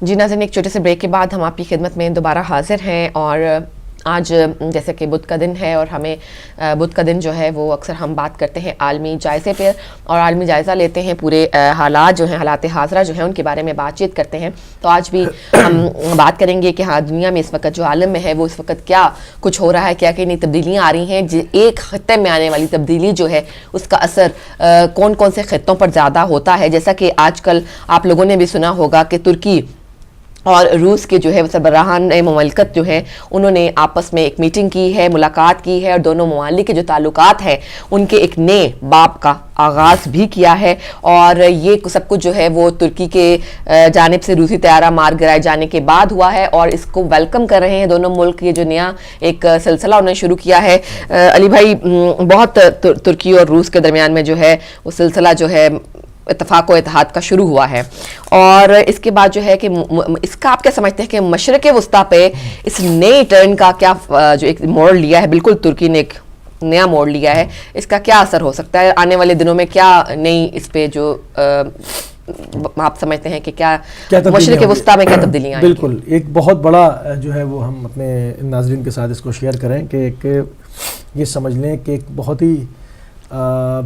جی ناظرین، ایک چھوٹے سے بریک کے بعد ہم آپ کی خدمت میں دوبارہ حاضر ہیں، اور آج جیسے کہ بدھ کا دن ہے، اور ہمیں بدھ کا دن جو ہے وہ اکثر ہم بات کرتے ہیں عالمی جائزے پہ، اور عالمی جائزہ لیتے ہیں، پورے حالات جو ہیں، حالات حاضرہ جو ہیں ان کے بارے میں بات چیت کرتے ہیں۔ تو آج بھی ہم بات کریں گے کہ ہاں دنیا میں اس وقت جو عالم میں ہے وہ اس وقت کیا کچھ ہو رہا ہے، کیا کیا نئی تبدیلیاں آ رہی ہیں، ایک خطے میں آنے والی تبدیلی جو ہے اس کا اثر کون کون سے خطوں پر زیادہ ہوتا ہے۔ جیسا کہ آج کل آپ لوگوں نے بھی سنا ہوگا کہ ترکی اور روس کے جو ہے سربراہان مملکت جو ہیں انہوں نے آپس میں ایک میٹنگ کی ہے، ملاقات کی ہے، اور دونوں ممالک کے جو تعلقات ہیں ان کے ایک نئے باب کا آغاز بھی کیا ہے۔ اور یہ سب کچھ جو ہے وہ ترکی کے جانب سے روسی طیارہ مار گرائے جانے کے بعد ہوا ہے، اور اس کو ویلکم کر رہے ہیں دونوں ملک۔ یہ جو نیا ایک سلسلہ انہوں نے شروع کیا ہے، علی بھائی بہت ترکی اور روس کے درمیان میں جو ہے وہ سلسلہ جو ہے اتفاق و اتحاد کا شروع ہوا ہے، اور اس کے بعد جو ہے کہ اس کا آپ کیا سمجھتے ہیں کہ مشرق وسطیٰ پہ اس نئے ٹرن کا کیا جو ایک موڑ لیا ہے، بالکل ترکی نے ایک نیا موڑ لیا ہے، اس کا کیا اثر ہو سکتا ہے آنے والے دنوں میں؟ کیا نئی اس پہ جو آپ سمجھتے ہیں کہ کیا مشرق وسطیٰ میں کیا تبدیلیاں آئیں گی؟ بالکل ایک بہت بڑا جو ہے وہ ہم اپنے ناظرین کے ساتھ اس کو شیئر کریں کہ ایک یہ سمجھ لیں کہ ایک بہت ہی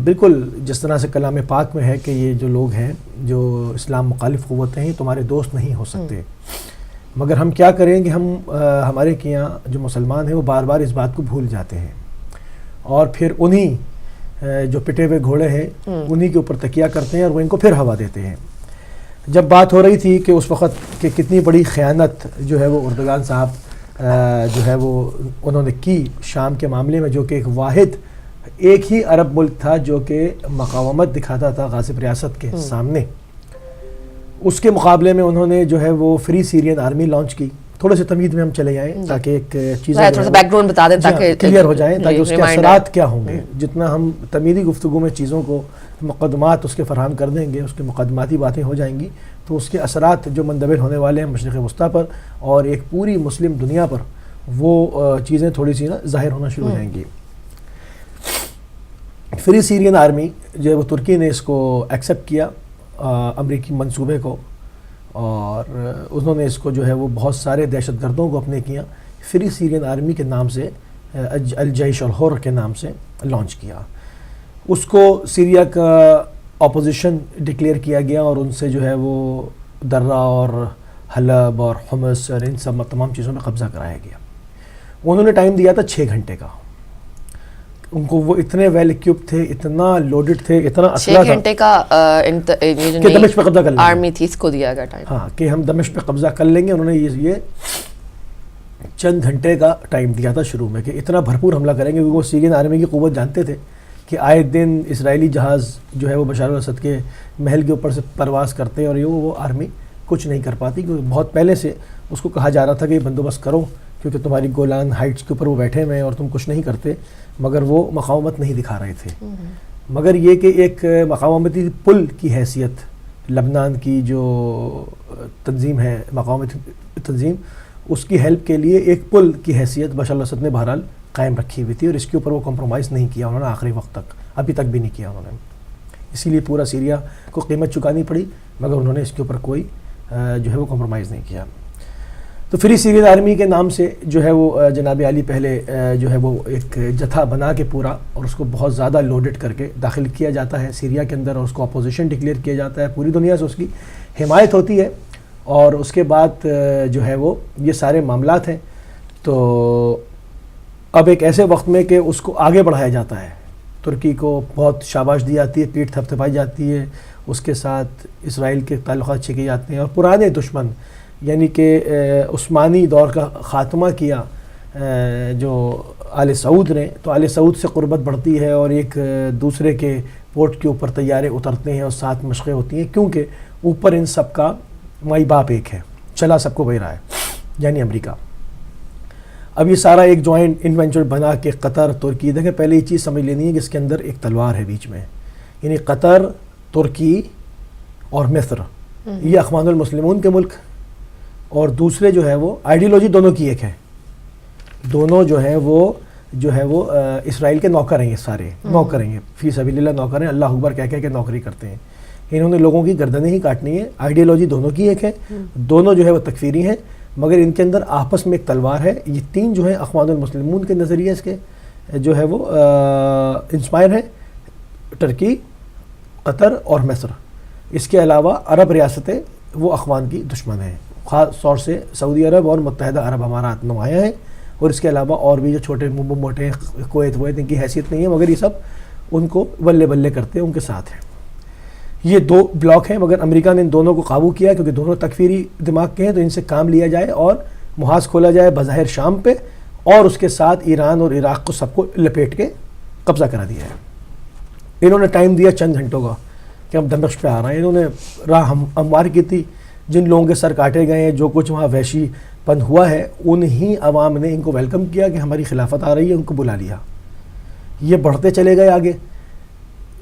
بالکل جس طرح سے کلام پاک میں ہے کہ یہ جو لوگ ہیں جو اسلام مخالف قوتیں ہیں تمہارے دوست نہیں ہو سکتے، مگر ہم کیا کریں کہ ہمارے کے یہاں جو مسلمان ہیں وہ بار بار اس بات کو بھول جاتے ہیں، اور پھر انہی جو پٹے ہوئے گھوڑے ہیں انہی کے اوپر تکیہ کرتے ہیں اور وہ ان کو پھر ہوا دیتے ہیں۔ جب بات ہو رہی تھی کہ اس وقت کہ کتنی بڑی خیانت جو ہے وہ اردگان صاحب جو ہے وہ انہوں نے کی شام کے معاملے میں، جو کہ ایک واحد ایک ہی عرب ملک تھا جو کہ مقاومت دکھاتا تھا غاصب ریاست کے سامنے، اس کے مقابلے میں انہوں نے جو ہے وہ فری سیرین آرمی لانچ کی۔ تھوڑے سے تمہید میں ہم چلے جائیں تاکہ ایک چیزیں تھوڑا سا بیک گراؤنڈ بتا دیں تاکہ کلیئر ہو جائیں، تاکہ اس کے اثرات کیا ہوں گے۔ جتنا ہم تمیدی گفتگو میں چیزوں کو مقدمات اس کے فراہم کر دیں گے، اس کے مقدماتی باتیں ہو جائیں گی، تو اس کے اثرات جو مندرج ہونے والے ہیں مشرق وسطیٰ پر اور ایک پوری مسلم دنیا پر، وہ چیزیں تھوڑی سی ظاہر ہونا شروع ہو جائیں گی۔ فری سیرین آرمی جو ہے وہ ترکی نے اس کو ایکسیپٹ کیا امریکی منصوبے کو، اور انہوں نے اس کو جو ہے وہ بہت سارے دہشت گردوں کو اپنے کیا فری سیرین آرمی کے نام سے، الجیش الحر کے نام سے لانچ کیا۔ اس کو سیریا کا اپوزیشن ڈکلیئر کیا گیا، اور ان سے جو ہے وہ درہ اور حلب اور حمص اور ان سب تمام چیزوں میں قبضہ کرایا گیا۔ انہوں نے ٹائم دیا تھا 6 گھنٹے کا، ان کو وہ اتنے ویل اکوپ تھے، اتنا لوڈڈ تھے، اتنا اسلحہ تھا 6 گھنٹے کا کہ دمشق پہ قبضہ کر لیں گے۔ آرمی تھی اس کو دیا گیا ٹائم، ہاں کہ ہم دمشق پہ قبضہ کر لیں گے۔ انہوں نے یہ چند گھنٹے کا ٹائم دیا تھا شروع میں کہ اتنا بھرپور حملہ کریں گے، کیونکہ وہ سیرین آرمی کی قوت جانتے تھے کہ آئے دن اسرائیلی جہاز جو ہے وہ بشار الاسد کے محل کے اوپر سے پرواز کرتے ہیں، اور یہ وہ آرمی کچھ نہیں کر پاتی، کیونکہ بہت پہلے سے اس کو کہا جا رہا تھا کہ یہ بندوبست کرو، کیونکہ تمہاری گولان ہائٹس کے اوپر وہ بیٹھے ہوئے ہیں اور تم کچھ نہیں کرتے، مگر وہ مقاومت نہیں دکھا رہے تھے۔ مگر یہ کہ ایک مقاومتی پل کی حیثیت لبنان کی جو تنظیم ہے مقاومتی تنظیم، اس کی ہیلپ کے لیے ایک پل کی حیثیت بشار الاسد نے بہرحال قائم رکھی ہوئی تھی، اور اس کے اوپر وہ کمپرومائز نہیں کیا انہوں نے آخری وقت تک، ابھی تک بھی نہیں کیا انہوں نے۔ اسی لیے پورا سیریا کو قیمت چکانی پڑی، مگر انہوں نے اس کے اوپر کوئی جو ہے وہ کمپرومائز نہیں کیا۔ تو فری سیرین آرمی کے نام سے جو ہے وہ جناب علی پہلے جو ہے وہ ایک جتھا بنا کے پورا، اور اس کو بہت زیادہ لوڈڈ کر کے داخل کیا جاتا ہے سیریا کے اندر، اور اس کو اپوزیشن ڈکلیئر کیا جاتا ہے، پوری دنیا سے اس کی حمایت ہوتی ہے، اور اس کے بعد جو ہے وہ یہ سارے معاملات ہیں۔ تو اب ایک ایسے وقت میں کہ اس کو آگے بڑھایا جاتا ہے، ترکی کو بہت شاباش دی جاتی ہے، پیٹھ تھپتھپائی جاتی ہے، اس کے ساتھ اسرائیل کے تعلقات چھکے جاتے ہیں، اور پرانے دشمن یعنی کہ عثمانی دور کا خاتمہ کیا جو آل سعود نے، تو آل سعود سے قربت بڑھتی ہے، اور ایک دوسرے کے پورٹ کے اوپر طیارے اترتے ہیں اور ساتھ مشقیں ہوتی ہیں، کیونکہ اوپر ان سب کا مائی باپ ایک ہے، چلا سب کو وہی رہا ہے، یعنی امریکہ۔ اب یہ سارا ایک جوائنٹ انوینچر بنا کے قطر ترکی، دیکھیں پہلے یہ چیز سمجھ لینی ہے کہ اس کے اندر ایک تلوار ہے بیچ میں، یعنی قطر، ترکی اور مصر، یہ اخوان المسلمون کے ملک، اور دوسرے جو ہے وہ آئیڈیالوجی دونوں کی ایک ہے، دونوں جو ہے وہ اسرائیل کے نوکر ہیں، یہ سارے نوکر ہیں، فی سبیل اللہ نوکر ہیں، اللہ اکبر کہہ کے نوکری کرتے ہیں، انہوں نے لوگوں کی گردنیں ہی کاٹنی ہے. آئیڈیالوجی دونوں کی ایک ہے, دونوں جو ہے وہ تکفیری ہیں, مگر ان کے اندر آپس میں ایک تلوار ہے. یہ تین جو ہیں اخوان المسلمون کے نظریے اس کے جو ہے وہ انسپائر ہیں, ٹرکی, قطر اور مصر. اس کے علاوہ عرب ریاستیں وہ اخوان کی دشمن ہیں, خاص طور سے سعودی عرب اور متحدہ عرب امارات نمایاں ہیں, اور اس کے علاوہ اور بھی جو چھوٹے موٹے کویت ان کی حیثیت نہیں ہے, مگر یہ سب ان کو بلے بلے کرتے ہیں, ان کے ساتھ ہیں. یہ دو بلاک ہیں, مگر امریکہ نے ان دونوں کو قابو کیا کیونکہ دونوں تکفیری دماغ کے ہیں, تو ان سے کام لیا جائے اور محاذ کھولا جائے بظاہر شام پہ, اور اس کے ساتھ ایران اور عراق کو سب کو لپیٹ کے قبضہ کرا دیا ہے. انہوں نے ٹائم دیا چند گھنٹوں کا کہ ہم دمشق پہ آ رہے ہیں. انہوں نے راہ ہموار کی تھی, جن لوگوں کے سر کاٹے گئے ہیں, جو کچھ وہاں وحشی پن ہوا ہے, انہی عوام نے ان کو ویلکم کیا کہ ہماری خلافت آ رہی ہے, ان کو بلا لیا. یہ بڑھتے چلے گئے آگے,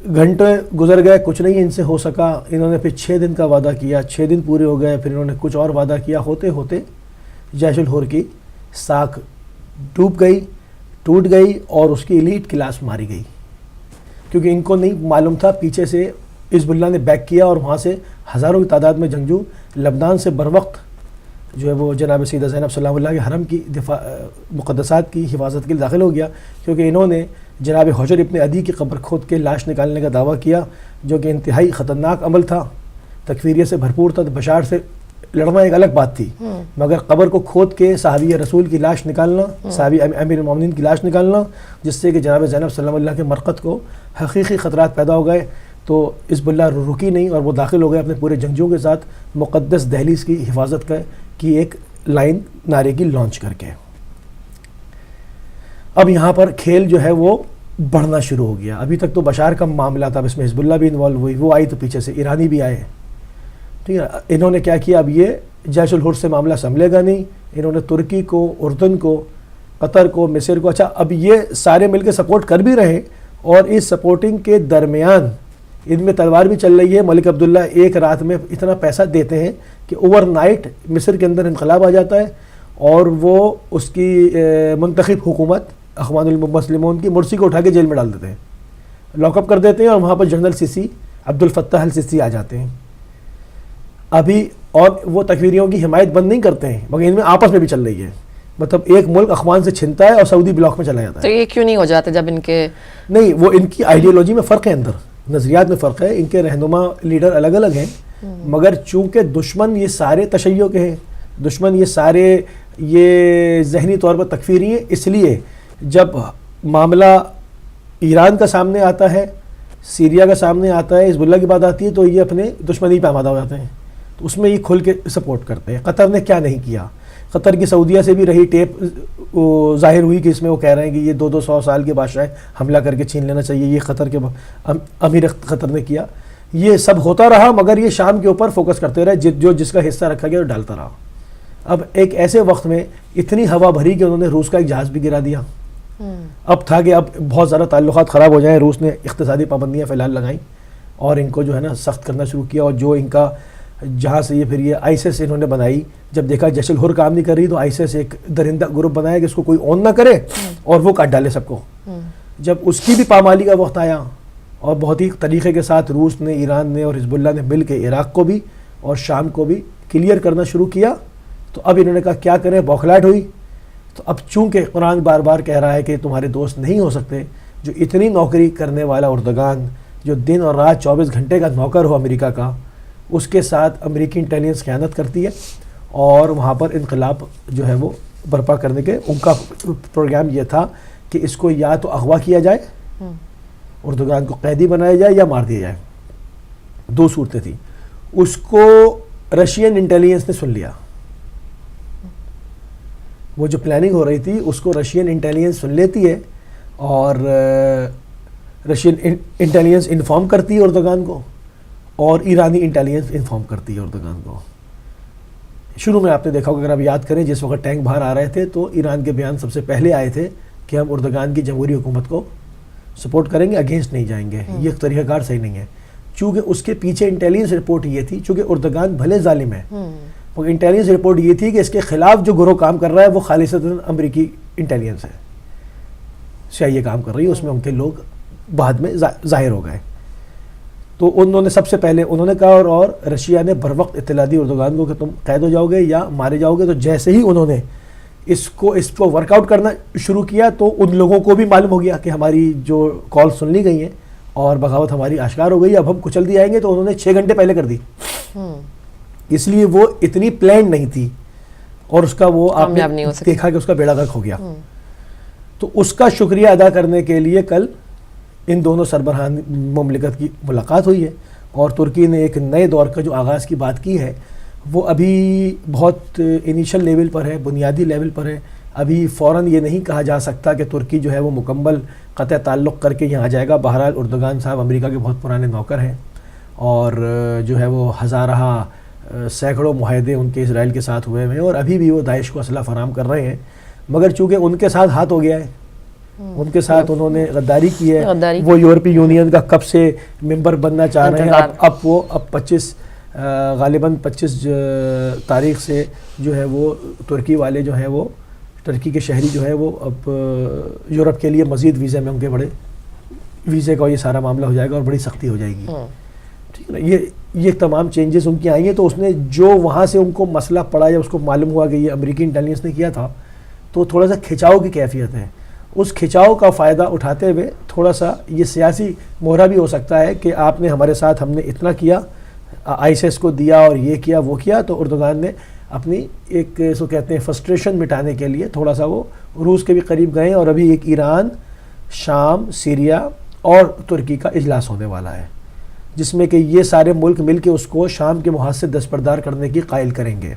گھنٹے گزر گئے, کچھ نہیں ان سے ہو سکا. انہوں نے پھر 6 دن کا وعدہ کیا, 6 دن پورے ہو گئے, پھر انہوں نے کچھ اور وعدہ کیا. ہوتے ہوتے جیش الہور کی ساکھ ڈوب گئی, ٹوٹ گئی, اور اس کی ایلیٹ کلاس ماری گئی, کیونکہ ان کو نہیں معلوم تھا پیچھے سے حزب اللہ نے بیک کیا, اور وہاں سے ہزاروں کی تعداد میں جنگجو لبنان سے بروقت جو ہے وہ جناب سیدہ زینب صلی اللہ علیہ کے حرم کی دفاع مقدسات کی حفاظت کے لیے داخل ہو گیا, کیونکہ انہوں نے جناب حجر ابن عدی کی قبر کھود کے لاش نکالنے کا دعویٰ کیا, جو کہ انتہائی خطرناک عمل تھا, تکفیریت سے بھرپور تھا. بشار سے لڑنا ایک الگ بات تھی, مگر قبر کو کھود کے صحابی رسول کی لاش نکالنا, صحابی امیر المومنین کی لاش نکالنا, جس سے کہ جناب زینب صلی اللہ علیہ کے مرقد کو حقیقی خطرات پیدا ہو گئے, تو حزب اللہ رکی نہیں, اور وہ داخل ہو گئے اپنے پورے جنگجوؤں کے ساتھ مقدس دہلیز کی حفاظت کی ایک لائن نعرے کی لانچ کر کے. اب یہاں پر کھیل جو ہے وہ بڑھنا شروع ہو گیا. ابھی تک تو بشار کا معاملہ تھا, اس میں حزب اللہ بھی انوالو ہوئی, وہ آئی تو پیچھے سے ایرانی بھی آئے, ٹھیک ہے. انہوں نے کیا کیا, اب یہ جیش الہور سے معاملہ سنبھلے گا نہیں, انہوں نے ترکی کو, اردن کو, قطر کو, مصر کو, اچھا اب یہ سارے مل کے سپورٹ کر بھی رہے, اور اس سپورٹنگ کے درمیان ان میں تلوار بھی چل رہی ہے. ملک عبداللہ ایک رات میں اتنا پیسہ دیتے ہیں کہ اوور نائٹ مصر کے اندر انقلاب آ جاتا ہے, اور وہ اس کی منتخب حکومت اخوان المسلمون کی مرسی کو اٹھا کے جیل میں ڈال دیتے ہیں, لاک اپ کر دیتے ہیں, اور وہاں پر جنرل سیسی عبد الفتاح السیسی آ جاتے ہیں ابھی, اور وہ تکفیریوں کی حمایت بند نہیں کرتے ہیں, مگر ان میں آپس میں بھی چل رہی ہے. مطلب ایک ملک اخوان سے چھنتا ہے اور سعودی بلاک میں چلا جاتا ہے. تو یہ کیوں نہیں ہو جاتے جب ان کے نہیں, وہ ان کی آئیڈیالوجی میں فرق ہے, اندر نظریات میں فرق ہے, ان کے رہنما لیڈر الگ الگ ہیں, مگر چونکہ دشمن یہ سارے تشیع کے ہیں, دشمن یہ سارے یہ ذہنی طور پر تکفیری ہیں, اس لیے جب معاملہ ایران کا سامنے آتا ہے, سیریا کا سامنے آتا ہے, حزب اللہ کی بات آتی ہے, تو یہ اپنے دشمنی پہ آمادہ ہو جاتے ہیں, تو اس میں یہ کھل کے سپورٹ کرتے ہیں. قطر نے کیا نہیں کیا, قطر کی سعودیہ سے بھی رہی ٹیپ ظاہر ہوئی کہ اس میں وہ کہہ رہے ہیں کہ یہ 200 سال کے بادشاہ حملہ کر کے چھین لینا چاہیے, یہ قطر کے امیر قطر نے کیا. یہ سب ہوتا رہا, مگر یہ شام کے اوپر فوکس کرتے رہے, جو جس کا حصہ رکھا گیا وہ ڈالتا رہا. اب ایک ایسے وقت میں اتنی ہوا بھری کہ انہوں نے روس کا ایک جہاز بھی گرا دیا. اب تھا کہ اب بہت زیادہ تعلقات خراب ہو جائیں, روس نے اقتصادی پابندیاں فی الحال لگائیں, اور ان کو جو ہے نا سخت کرنا شروع کیا, اور جو ان کا جہاں سے یہ پھر یہ آئیسس انہوں نے بنائی, جب دیکھا جیش الہور کام نہیں کر رہی, تو آئیسس ایک درندہ گروپ بنایا کہ اس کو کوئی اون نہ کرے اور وہ کاٹ ڈالے سب کو. جب اس کی بھی پامالی کا وقت آیا, اور بہت ہی طریقے کے ساتھ روس نے, ایران نے اور حزب اللہ نے مل کے عراق کو بھی اور شام کو بھی کلیئر کرنا شروع کیا, تو اب انہوں نے کہا کیا کریں, بوکھلاہٹ ہوئی. تو اب چونکہ قرآن بار بار کہہ رہا ہے کہ تمہارے دوست نہیں ہو سکتے, جو اتنی نوکری کرنے والا اردگان, جو دن اور رات 24 گھنٹے کا نوکر ہو امریکہ کا, اس کے ساتھ امریکی انٹیلیجنس خیانت کرتی ہے, اور وہاں پر انقلاب جو ہے وہ برپا کرنے کے ان کا پروگرام یہ تھا کہ اس کو یا تو اغوا کیا جائے, اردگان کو قیدی بنایا جائے, یا مار دیا جائے. 2 صورتیں تھیں. اس کو رشین انٹیلیجنس نے سن لیا, وہ جو پلاننگ ہو رہی تھی اس کو رشین انٹیلیجنس سن لیتی ہے, اور رشین انٹیلیجنس انفارم کرتی ہے اردگان کو, اور ایرانی انٹیلیجنس انفارم کرتی ہے اردگان کو. شروع میں آپ نے دیکھا ہوگا, اگر آپ یاد کریں, جس وقت ٹینک باہر آ رہے تھے تو ایران کے بیان سب سے پہلے آئے تھے کہ ہم اردگان کی جمہوری حکومت کو سپورٹ کریں گے, اگینسٹ نہیں جائیں گے, یہ ایک طریقہ کار صحیح نہیں ہے. چونکہ اس کے پیچھے انٹیلیجنس رپورٹ یہ تھی, چونکہ اردگان بھلے ظالم ہے, مگر انٹیلیجنس رپورٹ یہ تھی کہ اس کے خلاف جو گروہ کام کر رہا ہے وہ خالصتاً امریکی انٹیلیجنس ہے, CIA کام کر رہی ہے, اس میں ان کے لوگ بعد میں ظاہر ہو گئے. تو انہوں نے سب سے پہلے انہوں نے کہا اور رشیا نے بر وقت اطلاع دی اردوغان کو کہ تم قید ہو جاؤ گے یا مارے جاؤ گے. تو جیسے ہی انہوں نے اس کو ورک آؤٹ کرنا شروع کیا تو ان لوگوں کو بھی معلوم ہو گیا کہ ہماری جو کال سن لی گئی ہیں اور بغاوت ہماری آشکار ہو گئی, اب ہم کچل دی آئیں گے. تو انہوں نے 6 گھنٹے پہلے کر دی, اس لیے وہ اتنی پلان نہیں تھی اور اس کا وہ آپ نے دیکھا کہ اس کا بیڑا غرق ہو گیا. تو اس کا شکریہ ادا کرنے کے لیے کل ان دونوں سربراہان مملکت کی ملاقات ہوئی ہے اور ترکی نے ایک نئے دور کا جو آغاز کی بات کی ہے وہ ابھی بہت انیشل لیول پر ہے, بنیادی لیول پر ہے. ابھی فوراً یہ نہیں کہا جا سکتا کہ ترکی جو ہے وہ مکمل قطع تعلق کر کے یہاں جائے گا. بہرحال اردوغان صاحب امریکہ کے بہت پرانے نوکر ہیں اور جو ہے وہ ہزارہ سینکڑوں معاہدے ان کے اسرائیل کے ساتھ ہوئے ہیں اور ابھی بھی وہ داعش کو اسلحہ فراہم کر رہے ہیں. مگر چونکہ ان کے ساتھ ہاتھ ہو گیا ہے, ان کے ساتھ انہوں نے غداری کی ہے, وہ یورپی یونین کا کب سے ممبر بننا چاہ رہے ہیں. اب 25 غالباً 25 تاریخ سے جو ہے وہ ترکی والے جو ہیں وہ ترکی کے شہری جو ہے وہ اب یورپ کے لیے مزید ویزے میں ان کے بڑے ویزے کا یہ سارا معاملہ ہو جائے گا اور بڑی سختی ہو جائے گی. ٹھیک ہے نا, یہ تمام چینجز ان کی آئی ہیں. تو اس نے جو وہاں سے ان کو مسئلہ پڑا یا اس کو معلوم ہوا کہ یہ امریکی انٹیلیجنس نے کیا تھا تو تھوڑا سا کھچاؤ کی کیفیت ہے. اس کھچاؤ کا فائدہ اٹھاتے ہوئے تھوڑا سا یہ سیاسی مہرہ بھی ہو سکتا ہے کہ آپ نے ہمارے ساتھ, ہم نے اتنا کیا, ISIS کو دیا اور یہ کیا وہ کیا. تو اردوغان نے اپنی ایک سو کہتے ہیں فرسٹریشن مٹانے کے لیے تھوڑا سا وہ روس کے بھی قریب گئے اور ابھی ایک ایران, شام, سیریا اور ترکی کا اجلاس ہونے والا ہے جس میں کہ یہ سارے ملک مل کے اس کو شام کے محاذ سے دستبردار کرنے کی قائل کریں گے.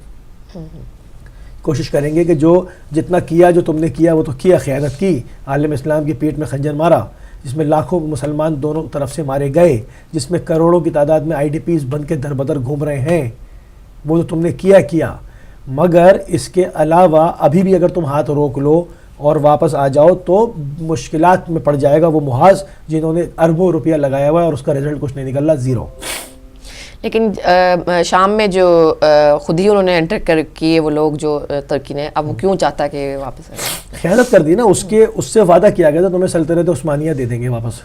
کوشش کریں گے کہ جو جتنا کیا جو تم نے کیا وہ تو کیا, خیانت کی, عالم اسلام کی پیٹ میں خنجر مارا, جس میں لاکھوں مسلمان دونوں طرف سے مارے گئے, جس میں کروڑوں کی تعداد میں IDPs بن کے در بدر گھوم رہے ہیں, وہ جو تم نے کیا. مگر اس کے علاوہ ابھی بھی اگر تم ہاتھ روک لو اور واپس آ جاؤ تو مشکلات میں پڑ جائے گا وہ محاذ جنہوں نے اربوں روپیہ لگایا ہوا ہے اور اس کا رزلٹ کچھ نہیں نکل رہا, زیرو. لیکن شام میں جو خود ہی انہوں نے انٹر کر کیے وہ لوگ جو ترکی نے, اب وہ کیوں چاہتا ہے کہ واپس آئے؟ خیانت کر دی نا. اس سے وعدہ کیا گیا تھا تمہیں سلطنت عثمانیہ دے دیں گے واپس,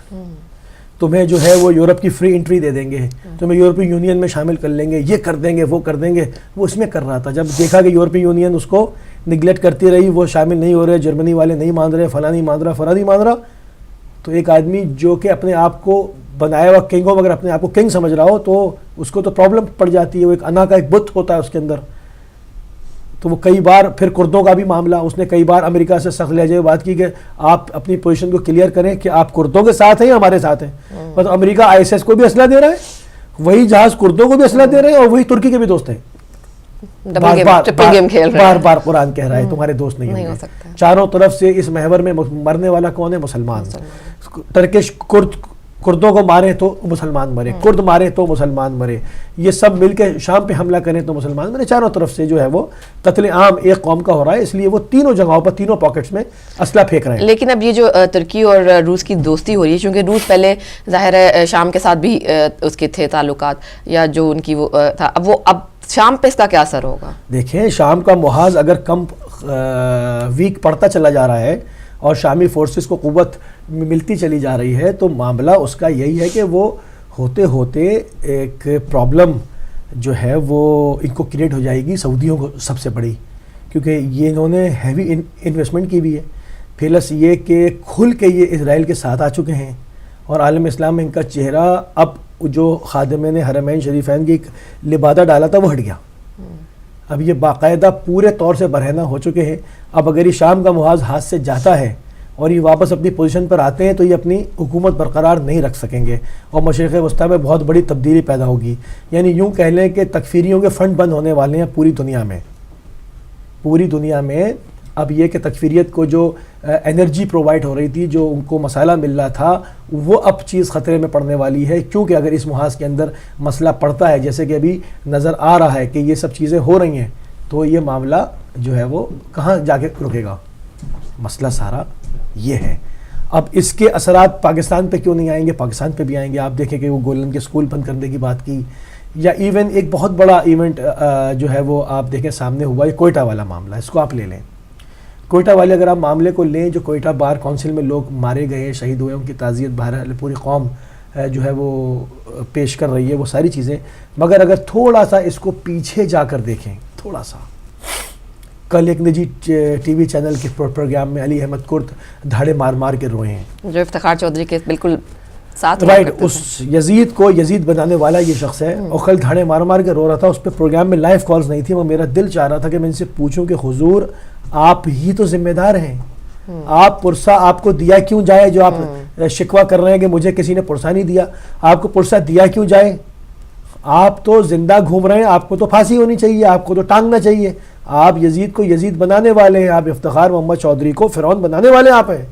تمہیں جو ہے وہ یورپ کی فری انٹری دے دیں گے, تمہیں یورپی یونین میں شامل کر لیں گے, یہ کر دیں گے وہ کر دیں گے. وہ اس میں کر رہا تھا. جب دیکھا کہ یورپی یونین اس کو نگلیکٹ کرتی رہی, وہ شامل نہیں ہو رہے, جرمنی والے نہیں مان رہے, فلاں نہیں مان رہا, فلاں نہیں مان رہا, تو ایک آدمی جو کہ اپنے آپ کو بنایا ہوا کنگ ہو مگر اپنے آپ کو کنگ سمجھ رہا ہو تو اس کو تو پرابلم پڑ جاتی ہے. وہ ایک انا کا ایک بت ہوتا ہے اس کے اندر. تو وہ کئی بار پھر کردوں کا بھی معاملہ, اس نے کئی بار امریکہ سے سخت لہجے میں بات کی کہ آپ اپنی پوزیشن کو کلیئر کریں کہ آپ کردوں کے ساتھ ہیں یا ہمارے ساتھ ہیں. مطلب امریکہ ISIS کو بھی اسلحہ دے رہا ہے, وہی جہاز کردوں کو بھی اسلحہ دے رہے ہیں اور وہی ترکی کے بھی دوست ہیں. بار بار قرآن کہہ رہا ہے تمہارے دوست نہیں ہوں گے. چاروں طرف سے اس محور میں مرنے والا کون ہے؟ مسلمان. ترکش کردوں کو مارے تو مسلمان مرے, کرد مارے تو مسلمان مرے, یہ سب مل کے شام پہ حملہ کریں تو مسلمان مرے. چاروں طرف سے جو ہے وہ قتل عام ایک قوم کا ہو رہا ہے, اس لیے وہ تینوں جگہوں پر تینوں پاکٹس میں اسلحہ پھینک رہے ہیں. لیکن اب یہ جو ترکی اور روس کی دوستی ہو رہی ہے, چونکہ روس پہلے ظاہر ہے شام کے ساتھ بھی اس کے تھے تعلقات یا جو ان کی وہ تھا, اب شام پہ اس کا کیا اثر ہوگا؟ دیکھیں شام کا محاذ اگر کم ویک پڑتا چلا جا رہا ہے اور شامی فورسز کو قوت ملتی چلی جا رہی ہے تو معاملہ اس کا یہی ہے کہ وہ ہوتے ہوتے ایک پرابلم جو ہے وہ ان کو کریٹ ہو جائے گی سعودیوں کو سب سے بڑی, کیونکہ یہ انہوں نے ہیوی انویسٹمنٹ کی بھی ہے. پلس یہ کہ کھل کے یہ اسرائیل کے ساتھ آ چکے ہیں اور عالم اسلام میں ان کا چہرہ اب جو خادمین حرمین شریفین کی لبادہ ڈالا تھا وہ ہٹ گیا. اب یہ باقاعدہ پورے طور سے برہنہ ہو چکے ہیں. اب اگر یہ شام کا محاذ ہاتھ سے جاتا ہے اور یہ واپس اپنی پوزیشن پر آتے ہیں تو یہ اپنی حکومت برقرار نہیں رکھ سکیں گے اور مشرق وسطیٰ میں بہت بڑی تبدیلی پیدا ہوگی. یعنی یوں کہہ لیں کہ تکفیریوں کے فنڈ بند ہونے والے ہیں پوری دنیا میں. اب یہ کہ تکفیریت کو جو انرجی پرووائڈ ہو رہی تھی, جو ان کو مسئلہ مل رہا تھا, وہ اب چیز خطرے میں پڑنے والی ہے, کیونکہ اگر اس محاذ کے اندر مسئلہ پڑتا ہے جیسے کہ ابھی نظر آ رہا ہے کہ یہ سب چیزیں ہو رہی ہیں تو یہ معاملہ جو ہے وہ کہاں جا کے رکے گا. مسئلہ سارا یہ ہے. اب اس کے اثرات پاکستان پہ کیوں نہیں آئیں گے؟ پاکستان پہ بھی آئیں گے. آپ دیکھیں کہ وہ گولن کے سکول بند کرنے کی بات کی, یا ایون ایک بہت بڑا ایونٹ جو ہے وہ آپ دیکھیں سامنے ہوا, یہ کوئٹہ والا معاملہ, اس کو آپ لے لیں. کوئٹہ والے اگر آپ معاملے کو لیں, جو کوئٹہ بار کونسل میں لوگ مارے گئے, شہید ہوئے, ان کی تعزیت بہرحال پوری قوم جو ہے وہ پیش کر رہی ہے وہ ساری چیزیں. مگر اگر تھوڑا سا اس کو پیچھے جا کر دیکھیں, تھوڑا سا, کل ایک نجی ٹی وی چینل کے پروگرام میں علی احمد کرد دھاڑے مار مار کے روئے ہیں, جو افتخار چودھری کے بالکل ساتھ رائٹ, اس یزید کو یزید بنانے والا یہ شخص ہے, اور کل دھاڑے مار مار کے رو رہا تھا. اس پہ پروگرام میں لائیو کالز نہیں تھی, وہ میرا دل چاہ رہا تھا کہ میں ان سے پوچھوں کہ حضور آپ ہی تو ذمہ دار ہیں, آپ پرسہ آپ کو دیا کیوں جائے, جو آپ شکوہ کر رہے ہیں کہ مجھے کسی نے پرسہ نہیں دیا, آپ کو پرسہ دیا کیوں جائے؟ آپ تو زندہ گھوم رہے ہیں, آپ کو تو پھانسی ہونی چاہیے, آپ کو تو ٹانگنا چاہیے. آپ یزید کو یزید بنانے والے ہیں, آپ افتخار محمد چودھری کو فرعون بنانے والے آپ ہیں.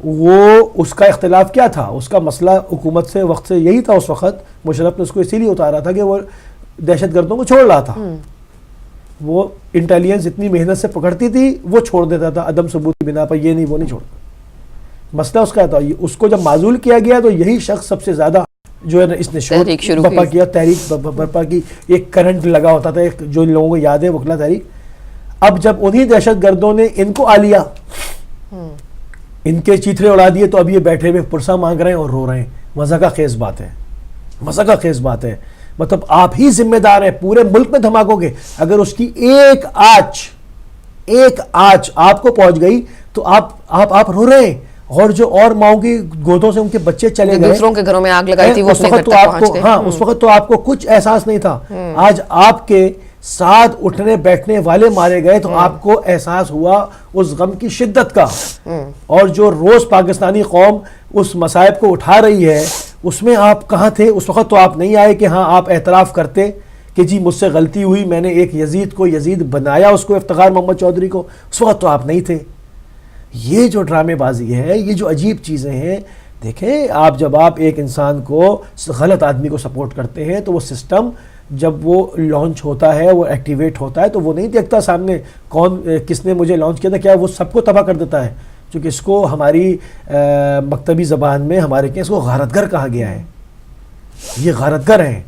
وہ اس کا اختلاف کیا تھا؟ اس کا مسئلہ حکومت سے وقت سے یہی تھا. اس وقت مشرف نے اس کو اسی لیے اتارا تھا کہ وہ دہشت گردوں کو چھوڑ رہا تھا. وہ انٹیلیجنس اتنی محنت سے پکڑتی تھی, وہ چھوڑ دیتا تھا عدم ثبوت کی بنا پر, یہ نہیں وہ نہیں چھوڑتا. مسئلہ اس کا تھا. اس کو جب معزول کیا گیا تو یہی شخص سب سے زیادہ جو ہے نا اس نے شور برپا کیا, تحریک برپا کی. ایک کرنٹ لگا ہوتا تھا, ایک جو لوگوں کو یاد ہے وکلا تحریک. اب جب انہی دہشت گردوں نے ان کو آ لیا, ان کے چیتھڑے اڑا دیے, تو اب یہ بیٹھے ہوئے پرسہ مانگ رہے ہیں اور رو رہے ہیں. مزہ کا خیز بات ہے, مزہ کا خیز بات ہے. مطلب آپ ہی ذمہ دار ہیں پورے ملک میں دھماکوں کے. اگر اس کی ایک آنچ آپ کو پہنچ گئی تو آپ رو رہے ہیں. اور جو اور ماؤں کی گودوں سے ان کے بچے چلے گئے, دوسروں کے گھروں میں آگ لگائی تھی, وہ اس وقت تو آپ کو, ہاں اس وقت تو آپ کو کچھ احساس نہیں تھا. آج آپ کے ساتھ اٹھنے بیٹھنے والے مارے گئے تو آپ کو احساس ہوا اس غم کی شدت کا. اور جو روز پاکستانی قوم اس مصائب کو اٹھا رہی ہے, اس میں آپ کہاں تھے؟ اس وقت تو آپ نہیں آئے کہ ہاں آپ اعتراف کرتے کہ جی مجھ سے غلطی ہوئی, میں نے ایک یزید کو یزید بنایا, اس کو افتخار محمد چودھری کو. اس وقت تو آپ نہیں تھے. یہ جو ڈرامے بازی ہے, یہ جو عجیب چیزیں ہیں, دیکھیں آپ جب آپ ایک انسان کو, غلط آدمی کو سپورٹ کرتے ہیں تو وہ سسٹم جب وہ لانچ ہوتا ہے, وہ ایکٹیویٹ ہوتا ہے, تو وہ نہیں دیکھتا سامنے کون کس نے مجھے لانچ کیا تھا, کیا وہ سب کو تباہ کر دیتا ہے. چونکہ اس کو ہماری مکتبی زبان میں ہمارے اس کو غارتگر کہا گیا ہے. یہ غارتگر ہیں,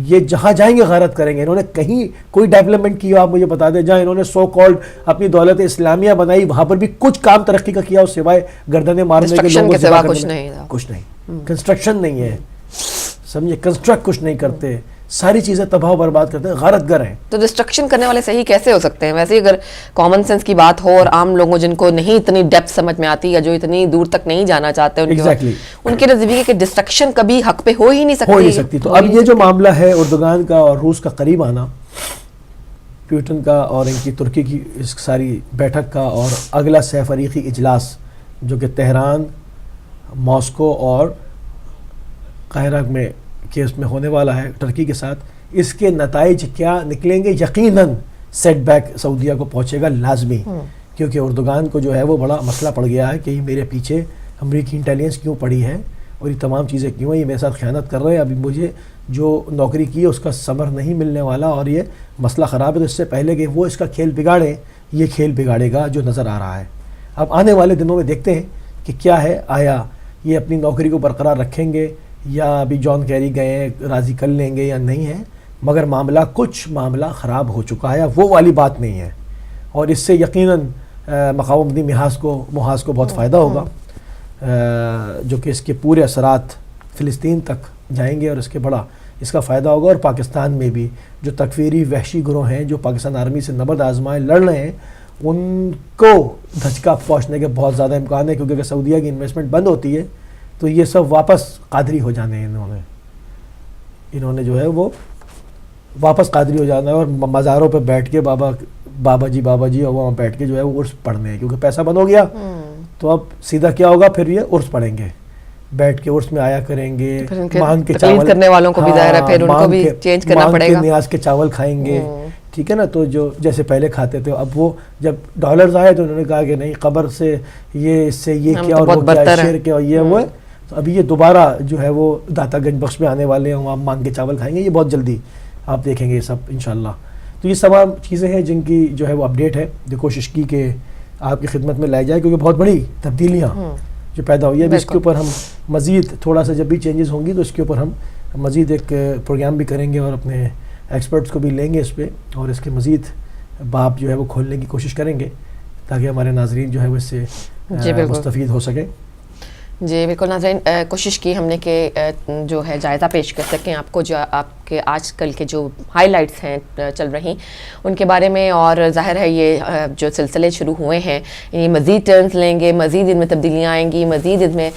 یہ جہاں جائیں گے غارت کریں گے. انہوں نے کہیں کوئی ڈیولپمنٹ کی ہو آپ مجھے بتا دیں, جہاں انہوں نے سو کالڈ اپنی دولت اسلامیہ بنائی, وہاں پر بھی کچھ کام ترقی کا کیا اس سوائے گردنیں مارنے کے, لوگوں سے کچھ نہیں. کنسٹرکشن نہیں ہے, سمجھے, کنسٹرکٹ کچھ نہیں کرتے, ساری چیزیں تباہ و برباد کرتے ہیں, غارتگر ہیں. تو ڈسٹرکشن کرنے والے صحیح کیسے ہو سکتے ہیں؟ ویسے اگر کامن سینس کی بات ہو اور عام لوگوں جن کو نہیں اتنی ڈیپتھ سمجھ میں آتی, یا جو اتنی دور تک نہیں جانا چاہتے, ان کے نزدیک کہ ڈسٹرکشن کبھی حق پہ ہو ہی نہیں سکتی. تو اب یہ جو معاملہ ہے اردوغان کا اور روس کا قریب آنا, پیوٹن کا اور ان کی ترکی کی اس ساری بیٹھک کا, اور اگلا سہ فریقی اجلاس جو کہ تہران, ماسکو اور قاہرہ میں کیس میں ہونے والا ہے ٹرکی کے ساتھ, اس کے نتائج کیا نکلیں گے؟ یقیناً سیٹ بیک سعودیہ کو پہنچے گا لازمی, کیونکہ اردوغان کو جو ہے وہ بڑا مسئلہ پڑ گیا ہے کہ یہ میرے پیچھے امریکی انٹیلیجنس کیوں پڑی ہے, اور یہ تمام چیزیں کیوں ہیں, یہ میرے ساتھ خیانت کر رہے ہیں, ابھی مجھے جو نوکری کی ہے اس کا ثمر نہیں ملنے والا, اور یہ مسئلہ خراب ہے. تو اس سے پہلے کہ وہ اس کا کھیل بگاڑے, یہ کھیل بگاڑے گا جو نظر آ رہا ہے. اب آنے والے دنوں میں دیکھتے ہیں کہ کیا ہے, آیا یہ اپنی نوکری کو برقرار رکھیں گے, یا ابھی جان کیری گئے ہیں راضی کر لیں گے یا نہیں ہے. مگر معاملہ خراب ہو چکا ہے, وہ والی بات نہیں ہے. اور اس سے یقیناً مقاومتی محاذ کو بہت فائدہ ہوگا, جو کہ اس کے پورے اثرات فلسطین تک جائیں گے, اور اس کا فائدہ ہوگا. اور پاکستان میں بھی جو تکفیری وحشی گروہ ہیں جو پاکستان آرمی سے نبرد آزمائے لڑ رہے ہیں, ان کو دھچکا پہنچنے کے بہت زیادہ امکان ہے, کیونکہ اگر سعودیہ کی انویسٹمنٹ بند ہوتی ہے تو یہ سب واپس قادری ہو جانے ہیں. انہوں نے جو ہے وہ واپس قادری ہو جانا ہے, اور مزاروں پہ بیٹھ کے بابا جی اور وہاں بیٹھ کے جو ہے وہ عرس پڑھنے ہیں, کیونکہ پیسہ بند ہو گیا. تو اب سیدھا کیا ہوگا, پھر یہ عرس پڑھیں گے, بیٹھ کے عرس میں آیا کریں گے, مانگ کے چاول کرنے والوں کو بھی ظاہر ہے پھر ان کو بھی چینج کرنا پڑے گا, نیاز کے چاول کھائیں گے, ٹھیک ہے نا. تو جو جیسے پہلے کھاتے تھے, اب وہ جب ڈالرز آئے تو انہوں نے کہا کہ نہیں, قبر سے یہ اس سے یہ کیا, اور وہ کیا, شیر کے, اور یہ وہ ہے. تو ابھی یہ دوبارہ جو ہے وہ داتا گنج بخش میں آنے والے ہیں, وہاں مانگ کے چاول کھائیں گے, یہ بہت جلدی آپ دیکھیں گے یہ سب انشاءاللہ. تو یہ تمام چیزیں ہیں جن کی جو ہے وہ اپڈیٹ ہے, جو کوشش کی کہ آپ کی خدمت میں لائی جائے, کیونکہ بہت بڑی تبدیلیاں جو پیدا ہوئی ہے. اب اس کے اوپر ہم مزید تھوڑا سا جب بھی چینجز ہوں گی تو اس کے اوپر ہم مزید ایک پروگرام بھی کریں گے, اور اپنے ایکسپرٹس کو بھی لیں گے اس پہ, اور اس کے مزید باب جو ہے وہ کھولنے کی کوشش کریں گے, تاکہ ہمارے ناظرین جو ہے وہ اس سے مستفید ہو سکیں. جی بالکل ناظرین، کوشش کی ہم نے کہ جو ہے جائزہ پیش کر سکیں آپ کو، جو آپ کے آج کل کے جو ہائی لائٹس ہیں چل رہی ان کے بارے میں، اور ظاہر ہے یہ جو سلسلے شروع ہوئے ہیں یہ مزید ٹرنز لیں گے، مزید ان میں تبدیلیاں آئیں گی، مزید ان میں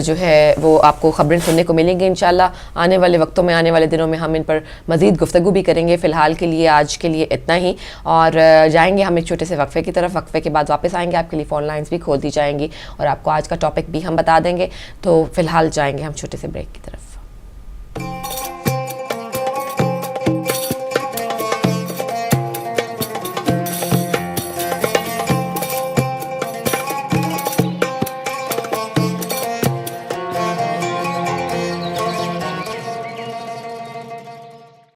جو ہے وہ آپ کو خبریں سننے کو ملیں گی انشاءاللہ۔ آنے والے وقتوں میں، آنے والے دنوں میں ہم ان پر مزید گفتگو بھی کریں گے۔ فی الحال کے لیے آج کے لیے اتنا ہی، اور جائیں گے ہم ایک چھوٹے سے وقفے کی طرف۔ وقفے کے بعد واپس آئیں گے، آپ کے لیے فون لائنز بھی کھول دی جائیں گی اور آپ کو آج کا ٹاپک بھی ہم بتا دیں گے۔ تو فی الحال جائیں گے ہم چھوٹے سے بریک کی طرف۔